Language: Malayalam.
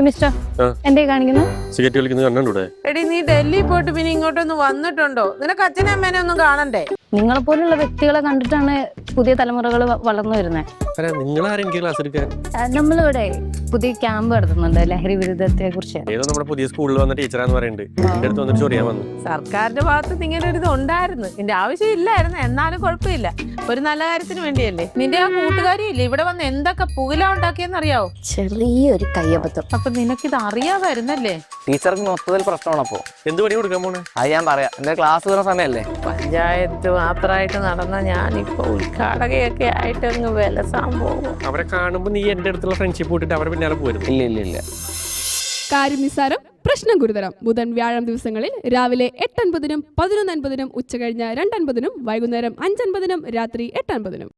മിസ്റ്റർ എന്തേ കാണിക്കുന്നു? സിഗരറ്റ് വലിക്കുന്നത് കണ്ടൂടെ? എടി നീ ഡൽഹി പോയിട്ട് പിന്നെ ഇങ്ങോട്ടൊന്ന് വന്നിട്ടുണ്ടോ? നിനക്ക് അച്ഛനും അമ്മേനെ ഒന്നും കാണണ്ടേ? നിങ്ങളെ പോലുള്ള വ്യക്തികളെ കണ്ടിട്ടാണ് പുതിയ തലമുറകൾ വളർന്നു വരുന്നത്. നിങ്ങളാരെനിക്ക് ക്ലാസ് എടുക്കാൻ? നമ്മളിവിടെ പുതിയ ക്യാമ്പ് നടത്തുന്നുണ്ട് ലഹരി വിരുദ്ധത്തെ കുറിച്ച്. ഏതോ നമ്മുടെ പുതിയ സ്കൂളിൽ വന്ന ടീച്ചറാന്ന് പറയുന്നുണ്ട്. എന്റെ അടുത്ത് വന്നിട്ട് ചൊറിയാൻ വന്നു. സർക്കാരിന്റെ ഭാഗത്ത് ഇങ്ങനെ ഒരു ഇത് ഉണ്ടായിരുന്നു. നിന്റെ ആവശ്യം ഇല്ലായിരുന്നു, എന്നാലും കുഴപ്പമില്ല. ഒരു നല്ല കാര്യത്തിന് വേണ്ടിയല്ലേ. നിന്റെ ആ കൂട്ടുകാരിയില്ലേ ഇവിടെ വന്ന് എന്തൊക്കെ പുകല ഉണ്ടാക്കിയെന്നറിയാവോ? ചെറിയൊരു കയ്യബദ്ധം. അപ്പൊ നിനക്കിത് അറിയാമായിരുന്നല്ലേ? ടീച്ചർക്ക് മൊത്തത്തിൽ പ്രശ്നമാണ്. അപ്പോ എന്ത് പണി കൊടുക്കാൻ പോണേ? അത് ഞാൻ പറയാം. എന്റെ ക്ലാസ് വരുന്ന സമയല്ലേ. പഞ്ചായത്ത് മാത്രമായിട്ട് നടന്ന ഞാനിപ്പോ ഉദ്ഘാടകയൊക്കെ ആയിട്ട് അങ്ങ് വിലസാൻ പോകും. അവരെ കാണുമ്പോ നീ എന്റെ അടുത്തുള്ള ഫ്രണ്ട്ഷിപ്പ് വിട്ടിട്ട് അവരെ പിന്നാലെ പോയിരുന്നു. ഇല്ല. കാര്യം നിസ്സാരം, പ്രശ്നം ഗുരുതരം. ബുധൻ വ്യാഴം ദിവസങ്ങളിൽ രാവിലെ 8:50, 11:50, ഉച്ചകഴിഞ്ഞ് 2:50, വൈകുന്നേരം 5:50, രാത്രി 8:50.